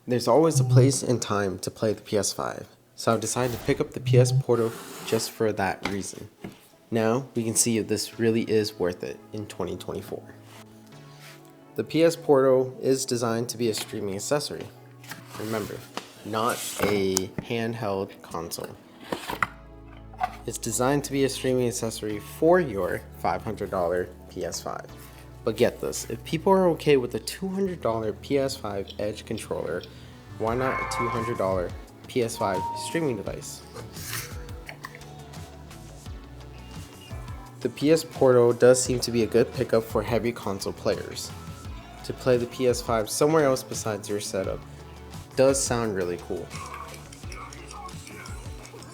There's always a place and time to play the PS5, so I've decided to pick up the PSPortal just for that reason. Now we can see if this really is worth it in 2024. The PSPortal is designed to be a streaming accessory. Remember, not a handheld console. It's designed to be a streaming accessory for your $500 PS5. But get this, if people are okay with a $200 PS5 Edge controller, why not a $200 PS5 streaming device? The PSPortal does seem to be a good pickup for heavy console players. To play the PS5 somewhere else besides your setup does sound really cool.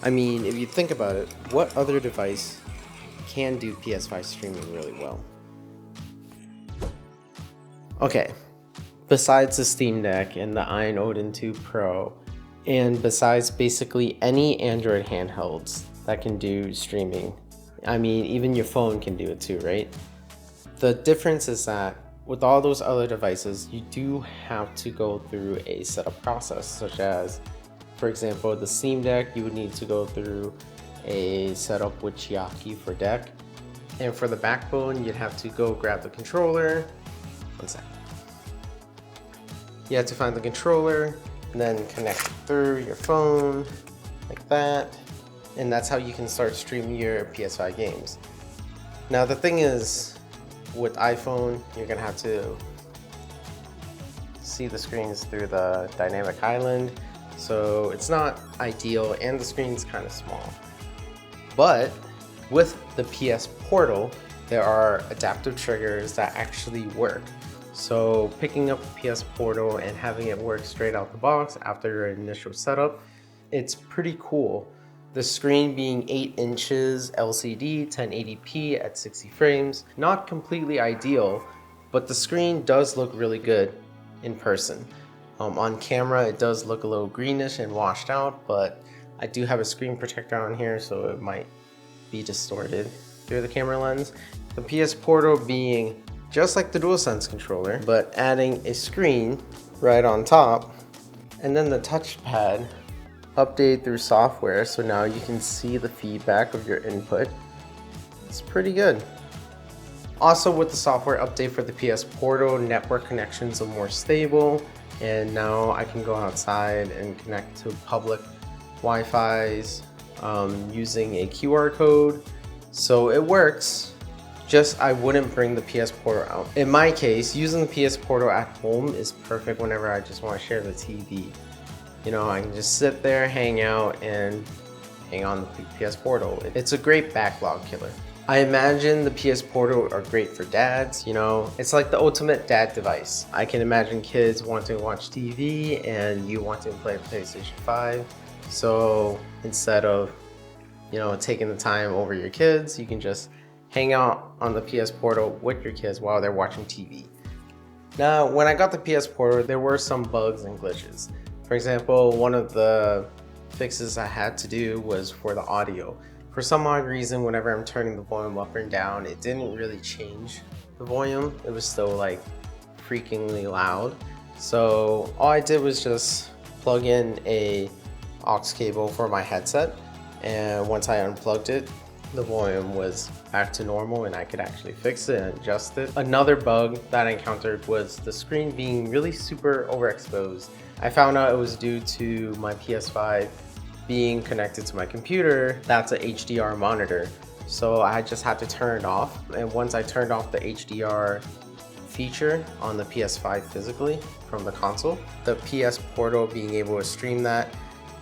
I mean, if you think about it, what other device can do PS5 streaming really well? Okay, besides the Steam Deck and the Iron Odin 2 Pro, and besides basically any Android handhelds that can do streaming, I mean, even your phone can do it too, right? The difference is that with all those other devices, you do have to go through a setup process, such as, for example, the Steam Deck, you would need to go through a setup with Chiaki for deck. And for the backbone, you'd have to go grab the controller. One sec. You have to find the controller and then connect it through your phone like that. And that's how you can start streaming your PS5 games. Now the thing is, with iPhone, you're gonna have to see the screens through the dynamic island. So it's not ideal and the screen's kind of small. But with the PSPortal, there are adaptive triggers that actually work. So picking up the PSPortal and having it work straight out the box after your initial setup, it's pretty cool. The screen being 8 inches LCD, 1080p at 60 frames, not completely ideal, but the screen does look really good in person. On camera, it does look a little greenish and washed out, but I do have a screen protector on here, so it might be distorted through the camera lens. The PSPortal being just like the DualSense controller, but adding a screen right on top, and then the touchpad update through software, so now you can see the feedback of your input. It's pretty good. Also, with the software update for the PSPortal, network connections are more stable, and now I can go outside and connect to public Wi-Fi's using a QR code. So it works, just I wouldn't bring the PSPortal out. In my case, using the PSPortal at home is perfect whenever I just want to share the TV. You know, I can just sit there, hang out, and hang on the PSPortal. It's a great backlog killer. I imagine the PSPortal are great for dads, you know. It's like the ultimate dad device. I can imagine kids wanting to watch TV and you wanting to play PlayStation 5. So instead of, you know, taking the time over your kids, you can just hang out on the PSPortal with your kids while they're watching TV. Now, when I got the PSPortal, there were some bugs and glitches. For example, one of the fixes I had to do was for the audio. For some odd reason, whenever I'm turning the volume up and down, it didn't really change the volume. It was still like freakingly loud. So all I did was just plug in a aux cable for my headset. And once I unplugged it, the volume was back to normal and I could actually fix it and adjust it. Another bug that I encountered was the screen being really super overexposed. I found out it was due to my PS5 being connected to my computer. That's a HDR monitor. So I just had to turn it off. And once I turned off the HDR feature on the PS5 physically from the console, the PSPortal being able to stream that,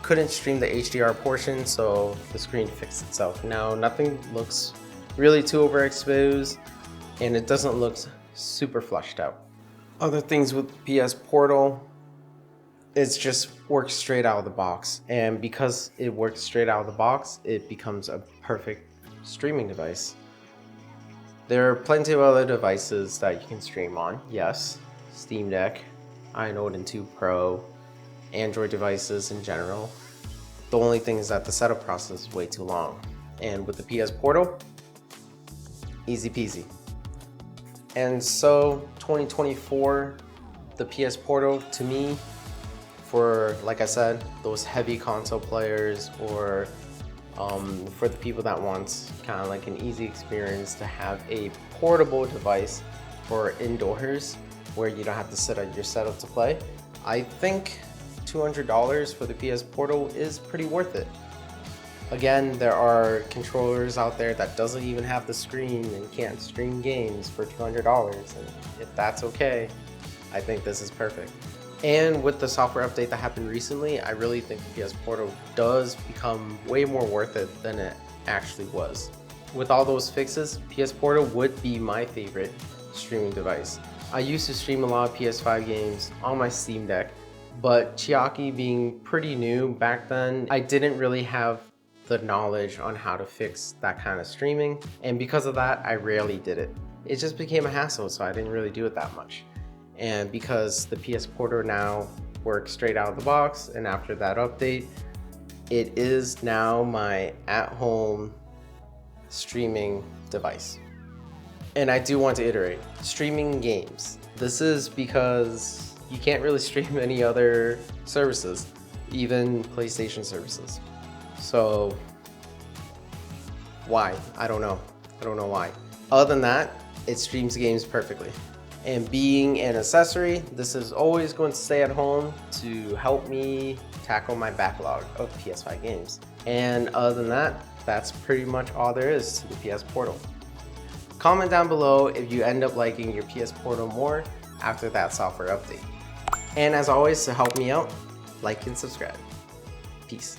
couldn't stream the HDR portion, so the screen fixed itself. Now nothing looks really too overexposed and it doesn't look super flushed out. Other things with PSPortal, it just works straight out of the box, and because it works straight out of the box, it becomes a perfect streaming device. There are plenty of other devices that you can stream on. Yes, Steam Deck, Iron Odin 2 Pro, Android devices in general. The only thing is that the setup process is way too long. And with the PSPortal, easy peasy. And so 2024, the PSPortal to me for, like I said, those heavy console players, or for the people that want kind of like an easy experience to have a portable device for indoors where you don't have to sit at your setup to play. I think $200 for the PS Portal is pretty worth it. Again, there are controllers out there that doesn't even have the screen and can't stream games for $200, and if that's okay, I think this is perfect. And with the software update that happened recently, I really think the PS Portal does become way more worth it than it actually was. With all those fixes, PS Portal would be my favorite streaming device. I used to stream a lot of PS5 games on my Steam Deck, but Chiaki being pretty new back then, I didn't really have the knowledge on how to fix that kind of streaming, and because of that, I rarely did it. It just became a hassle, so I didn't really do it that much. And because the PS Portal now works straight out of the box, and after that update, it is now my at-home streaming device. And I do want to iterate, streaming games. This is because you can't really stream any other services, even PlayStation services. So why? I don't know. I don't know why. Other than that, it streams games perfectly. And being an accessory, this is always going to stay at home to help me tackle my backlog of PS5 games. And other than that, that's pretty much all there is to the PS Portal. Comment down below if you end up liking your PS Portal more after that software update. And as always, to help me out, like and subscribe. Peace.